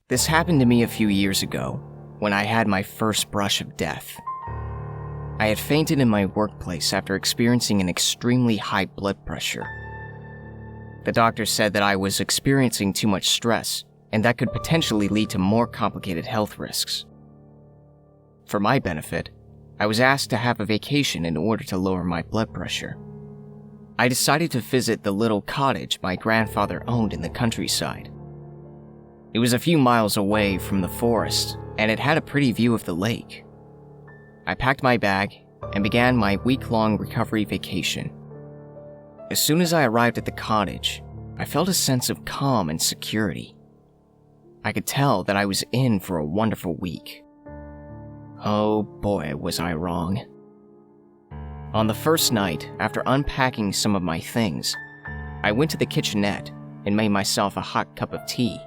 This happened to me a few years ago, when I had my first brush of death. I had fainted in my workplace after experiencing an extremely high blood pressure. The doctor said that I was experiencing too much stress, and that could potentially lead to more complicated health risks. For my benefit, I was asked to have a vacation in order to lower my blood pressure. I decided to visit the little cottage my grandfather owned in the countryside. It was a few miles away from the forest, and it had a pretty view of the lake. I packed my bag and began my week-long recovery vacation. As soon as I arrived at the cottage, I felt a sense of calm and security. I could tell that I was in for a wonderful week. Oh boy, was I wrong. On the first night, after unpacking some of my things, I went to the kitchenette and made myself a hot cup of tea.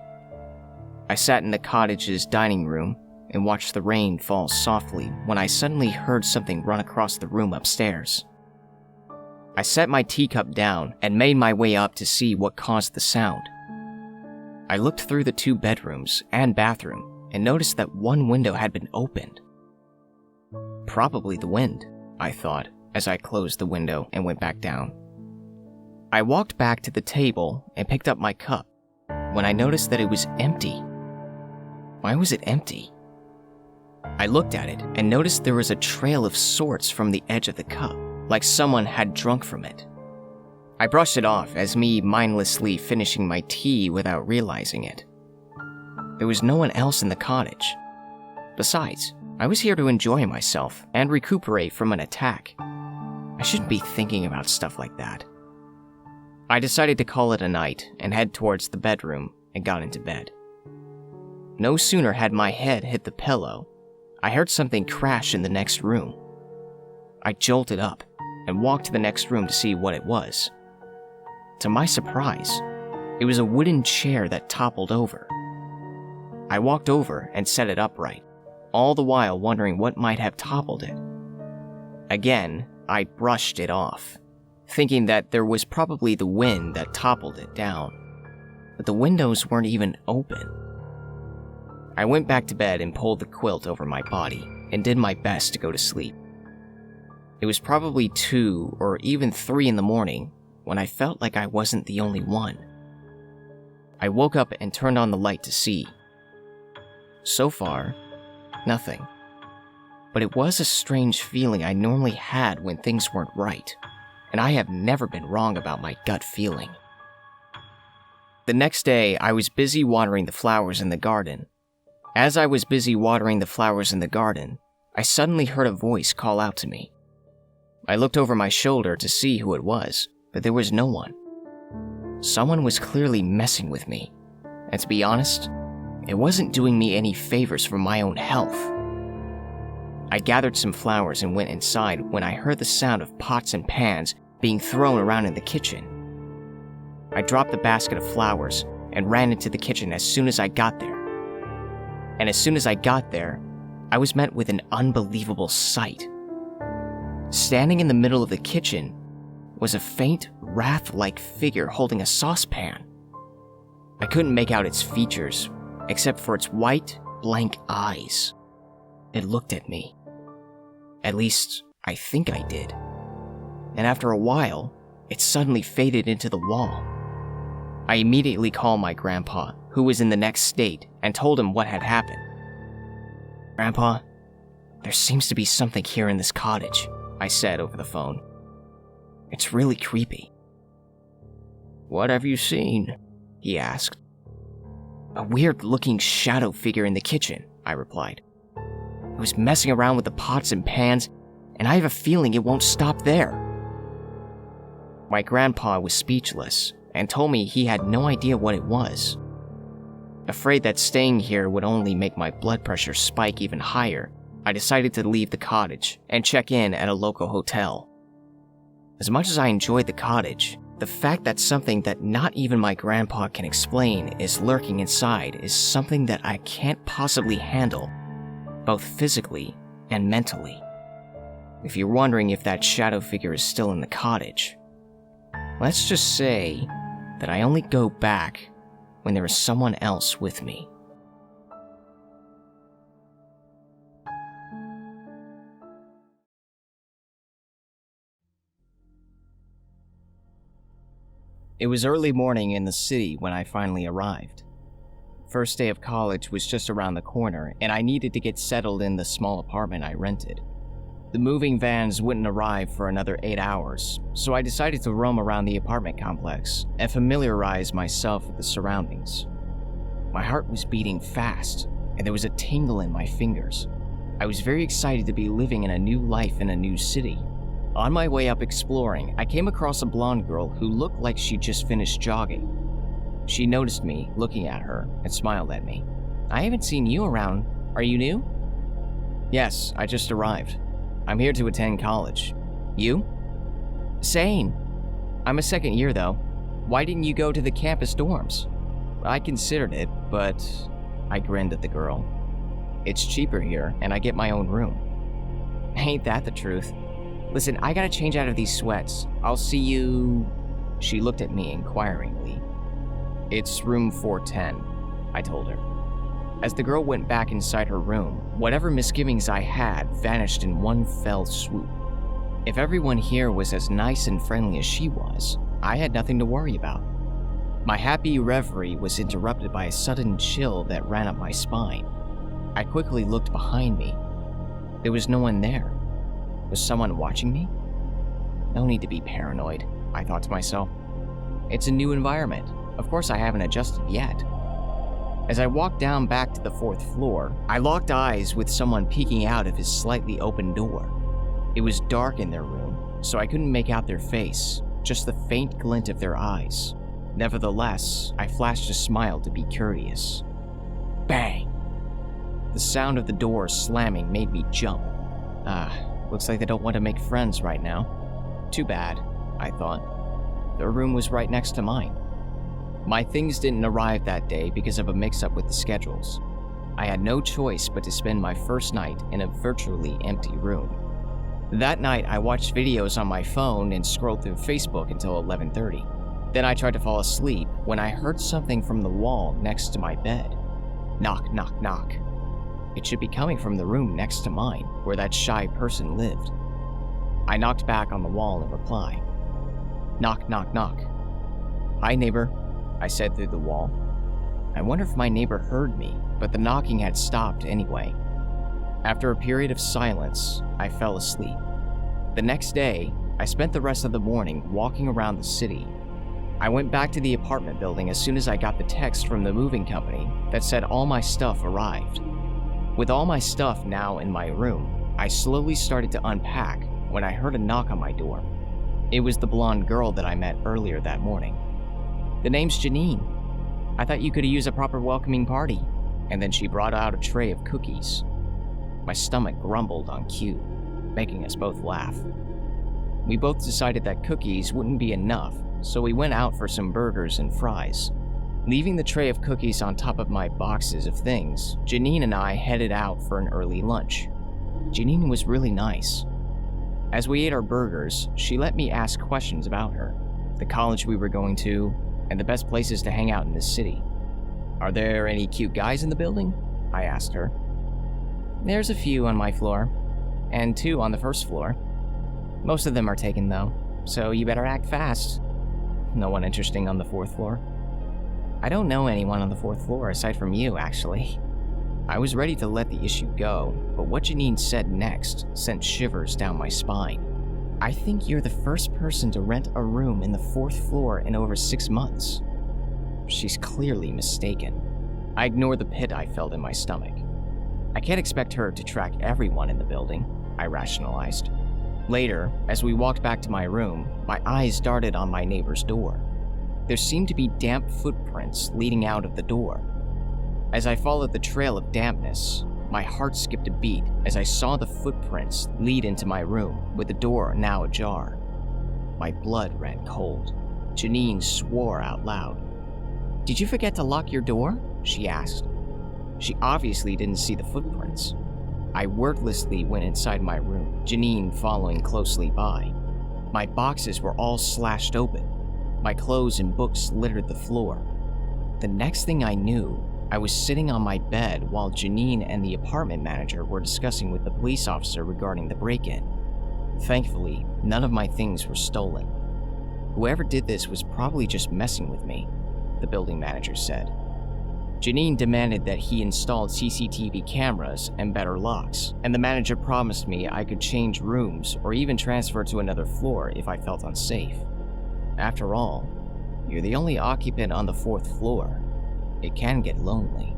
I sat in the cottage's dining room and watched the rain fall softly when I suddenly heard something run across the room upstairs. I set my teacup down and made my way up to see what caused the sound. I looked through the 2 bedrooms and bathroom and noticed that one window had been opened. Probably the wind, I thought, as I closed the window and went back down. I walked back to the table and picked up my cup when I noticed that it was empty. Why was it empty? I looked at it and noticed there was a trail of sorts from the edge of the cup, like someone had drunk from it. I brushed it off as me mindlessly finishing my tea without realizing it. There was no one else in the cottage. Besides, I was here to enjoy myself and recuperate from an attack. I shouldn't be thinking about stuff like that. I decided to call it a night and head towards the bedroom and got into bed. No sooner had my head hit the pillow, I heard something crash in the next room. I jolted up and walked to the next room to see what it was. To my surprise, it was a wooden chair that toppled over. I walked over and set it upright, all the while wondering what might have toppled it. Again, I brushed it off, thinking that there was probably the wind that toppled it down, but the windows weren't even open. I went back to bed and pulled the quilt over my body and did my best to go to sleep. It was probably 2 or even 3 in the morning when I felt like I wasn't the only one. I woke up and turned on the light to see. So far, nothing. But it was a strange feeling I normally had when things weren't right, and I have never been wrong about my gut feeling. The next day, I was busy watering the flowers in the garden. As I was busy watering the flowers in the garden, I suddenly heard a voice call out to me. I looked over my shoulder to see who it was, but there was no one. Someone was clearly messing with me, and to be honest, it wasn't doing me any favors for my own health. I gathered some flowers and went inside when I heard the sound of pots and pans being thrown around in the kitchen. I dropped the basket of flowers and ran into the kitchen as soon as I got there. And as soon as I got there, I was met with an unbelievable sight. Standing in the middle of the kitchen was a faint, wrath-like figure holding a saucepan. I couldn't make out its features, except for its white, blank eyes. It looked at me. At least, I think I did. And after a while, it suddenly faded into the wall. I immediately called my grandpa, who was in the next state, and told him what had happened. "Grandpa, there seems to be something here in this cottage," I said over the phone. "It's really creepy." "What have you seen?" he asked. "A weird-looking shadow figure in the kitchen," I replied. "It was messing around with the pots and pans, and I have a feeling it won't stop there." My grandpa was speechless and told me he had no idea what it was. Afraid that staying here would only make my blood pressure spike even higher, I decided to leave the cottage and check in at a local hotel. As much as I enjoyed the cottage, the fact that something that not even my grandpa can explain is lurking inside is something that I can't possibly handle, both physically and mentally. If you're wondering if that shadow figure is still in the cottage, let's just say that I only go back when there is someone else with me. It was early morning in the city when I finally arrived. First day of college was just around the corner, and I needed to get settled in the small apartment I rented. The moving vans wouldn't arrive for another 8 hours, so I decided to roam around the apartment complex and familiarize myself with the surroundings. My heart was beating fast, and there was a tingle in my fingers. I was very excited to be living in a new life in a new city. On my way up exploring, I came across a blonde girl who looked like she'd just finished jogging. She noticed me looking at her and smiled at me. "I haven't seen you around. Are you new?" "Yes, I just arrived. I'm here to attend college. You?" "Same. I'm a second year though. Why didn't you go to the campus dorms?" "I considered it, but..." I grinned at the girl. "It's cheaper here, and I get my own room." "Ain't that the truth? Listen, I gotta change out of these sweats. I'll see you..." She looked at me inquiringly. "It's room 410, I told her. As the girl went back inside her room, whatever misgivings I had vanished in one fell swoop. If everyone here was as nice and friendly as she was, I had nothing to worry about. My happy reverie was interrupted by a sudden chill that ran up my spine. I quickly looked behind me. There was no one there. Was someone watching me? No need to be paranoid, I thought to myself. It's a new environment. Of course I haven't adjusted yet. As I walked down back to the 4th floor, I locked eyes with someone peeking out of his slightly open door. It was dark in their room, so I couldn't make out their face, just the faint glint of their eyes. Nevertheless, I flashed a smile to be curious. Bang! The sound of the door slamming made me jump. Looks like they don't want to make friends right now. Too bad, I thought. Their room was right next to mine. My things didn't arrive that day because of a mix-up with the schedules. I had no choice but to spend my first night in a virtually empty room. That night, I watched videos on my phone and scrolled through Facebook until 11:30. Then I tried to fall asleep when I heard something from the wall next to my bed. Knock, knock, knock. It should be coming from the room next to mine, where that shy person lived. I knocked back on the wall in reply. Knock, knock, knock. "Hi, neighbor," I said through the wall. I wonder if my neighbor heard me, but the knocking had stopped anyway. After a period of silence, I fell asleep. The next day, I spent the rest of the morning walking around the city. I went back to the apartment building as soon as I got the text from the moving company that said all my stuff arrived. With all my stuff now in my room, I slowly started to unpack when I heard a knock on my door. It was the blonde girl that I met earlier that morning. "The name's Janine. I thought you could use a proper welcoming party." And then she brought out a tray of cookies. My stomach grumbled on cue, making us both laugh. We both decided that cookies wouldn't be enough, so we went out for some burgers and fries. Leaving the tray of cookies on top of my boxes of things, Janine and I headed out for an early lunch. Janine was really nice. As we ate our burgers, she let me ask questions about her, the college we were going to, and the best places to hang out in this city. "Are there any cute guys in the building?" I asked her. "There's a few on my floor, and 2 on the 1st floor. Most of them are taken though, so you better act fast." "No one interesting on the 4th floor?" "I don't know anyone on the 4th floor aside from you, actually." I was ready to let the issue go, but what Janine said next sent shivers down my spine. "I think you're the first person to rent a room in the 4th floor in over 6 months. She's clearly mistaken. I ignored the pit I felt in my stomach. I can't expect her to track everyone in the building, I rationalized. Later, as we walked back to my room, my eyes darted on my neighbor's door. There seemed to be damp footprints leading out of the door. As I followed the trail of dampness, my heart skipped a beat as I saw the footprints lead into my room with the door now ajar. My blood ran cold. Janine swore out loud. "Did you forget to lock your door?" she asked. She obviously didn't see the footprints. I wordlessly went inside my room, Janine following closely by. My boxes were all slashed open. My clothes and books littered the floor. The next thing I knew, I was sitting on my bed while Janine and the apartment manager were discussing with the police officer regarding the break-in. Thankfully, none of my things were stolen. Whoever did this was probably just messing with me, the building manager said. Janine demanded that he installed CCTV cameras and better locks, and the manager promised me I could change rooms or even transfer to another floor if I felt unsafe. After all, you're the only occupant on the 4th floor. It can get lonely.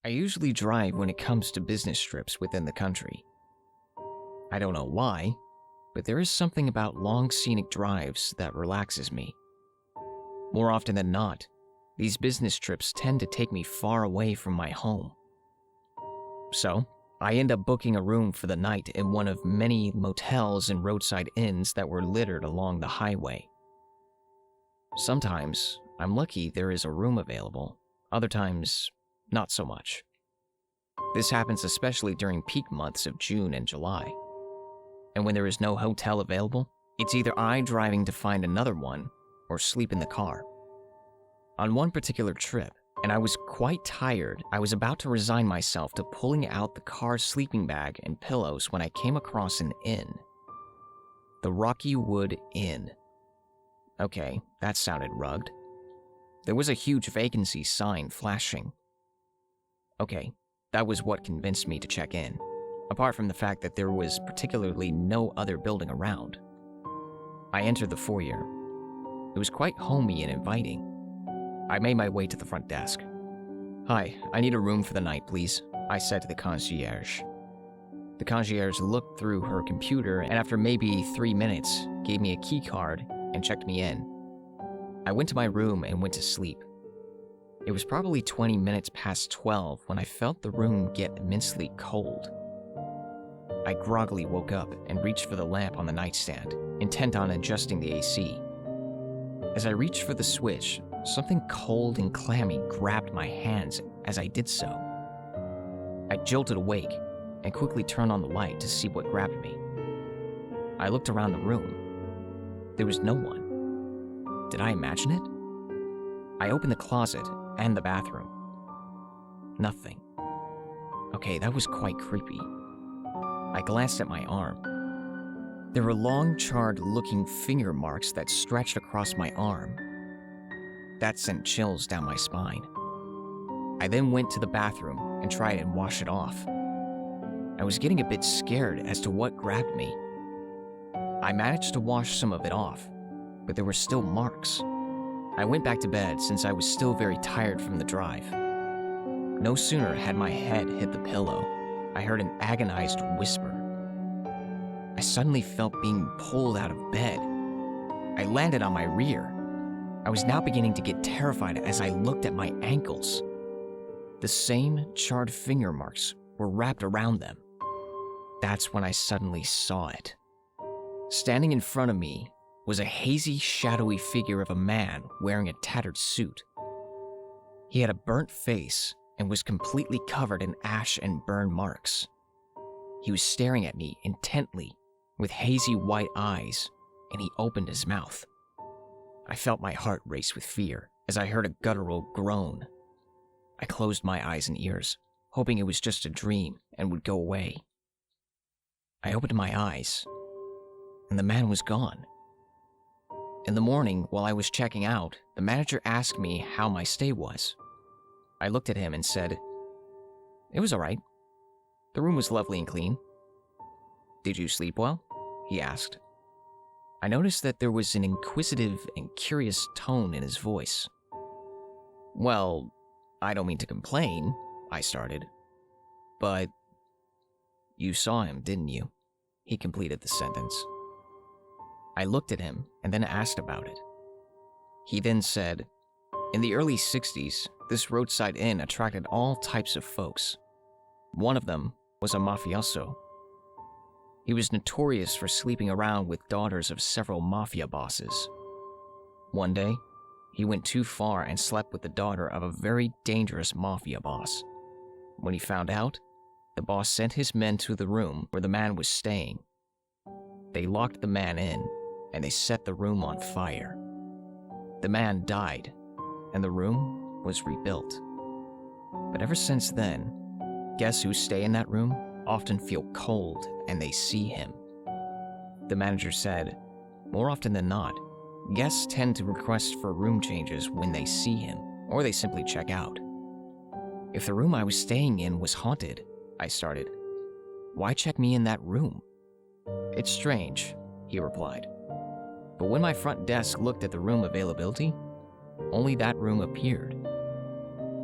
I usually drive when it comes to business trips within the country. I don't know why, but there is something about long scenic drives that relaxes me. More often than not, these business trips tend to take me far away from my home. So, I end up booking a room for the night in one of many motels and roadside inns that were littered along the highway. Sometimes, I'm lucky there is a room available. Other times, not so much. This happens especially during peak months of June and July. And when there is no hotel available, it's either I driving to find another one or sleep in the car. On one particular trip, and I was quite tired, I was about to resign myself to pulling out the car's sleeping bag and pillows when I came across an inn. The Rocky Wood Inn. Okay, that sounded rugged. There was a huge vacancy sign flashing. Okay, that was what convinced me to check in, apart from the fact that there was particularly no other building around. I entered the foyer. It was quite homey and inviting. I made my way to the front desk. "Hi, I need a room for the night, please," I said to the concierge. The concierge looked through her computer and after maybe 3 minutes, gave me a key card and checked me in. I went to my room and went to sleep. It was probably 20 minutes past 12 when I felt the room get immensely cold. I groggily woke up and reached for the lamp on the nightstand, intent on adjusting the AC. As I reached for the switch, something cold and clammy grabbed my hands as I did so. I jolted awake and quickly turned on the light to see what grabbed me. I looked around the room. There was no one. Did I imagine it? I opened the closet and the bathroom. Nothing. Okay, that was quite creepy. I glanced at my arm. There were long, charred-looking finger marks that stretched across my arm. That sent chills down my spine. I then went to the bathroom and tried and washed it off. I was getting a bit scared as to what grabbed me. I managed to wash some of it off, but there were still marks. I went back to bed since I was still very tired from the drive. No sooner had my head hit the pillow, I heard an agonized whisper. I suddenly felt being pulled out of bed. I landed on my rear. I was now beginning to get terrified as I looked at my ankles. The same charred finger marks were wrapped around them. That's when I suddenly saw it. Standing in front of me was a hazy, shadowy figure of a man wearing a tattered suit. He had a burnt face and was completely covered in ash and burn marks. He was staring at me intently with hazy white eyes, and he opened his mouth. I felt my heart race with fear as I heard a guttural groan. I closed my eyes and ears, hoping it was just a dream and would go away. I opened my eyes, and the man was gone. In the morning, while I was checking out, the manager asked me how my stay was. I looked at him and said, "It was all right. The room was lovely and clean." "Did you sleep well?" he asked. I noticed that there was an inquisitive and curious tone in his voice. "Well, I don't mean to complain," I started. "But you saw him, didn't you?" He completed the sentence. I looked at him and then asked about it. He then said, "In the early 60s, this roadside inn attracted all types of folks. One of them was a mafioso. He was notorious for sleeping around with daughters of several mafia bosses. One day, he went too far and slept with the daughter of a very dangerous mafia boss. When he found out, the boss sent his men to the room where the man was staying. They locked the man in, and they set the room on fire. The man died, and the room was rebuilt. But ever since then, guests who stay in that room often feel cold and they see him. The manager said, more often than not, guests tend to request for room changes when they see him, or they simply check out. If the room I was staying in was haunted, I started, why check me in that room? It's strange, he replied. But when my front desk looked at the room availability, only that room appeared.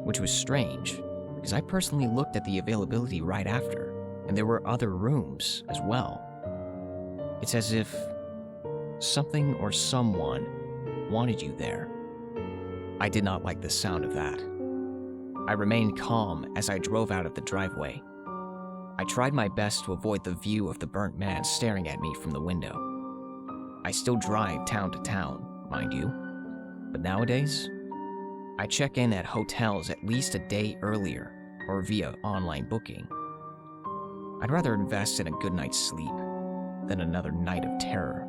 Which was strange, because I personally looked at the availability right after, and there were other rooms as well. It's as if something or someone wanted you there. I did not like the sound of that. I remained calm as I drove out of the driveway. I tried my best to avoid the view of the burnt man staring at me from the window. I still drive town to town, mind you, but nowadays, I check in at hotels at least a day earlier or via online booking. I'd rather invest in a good night's sleep than another night of terror.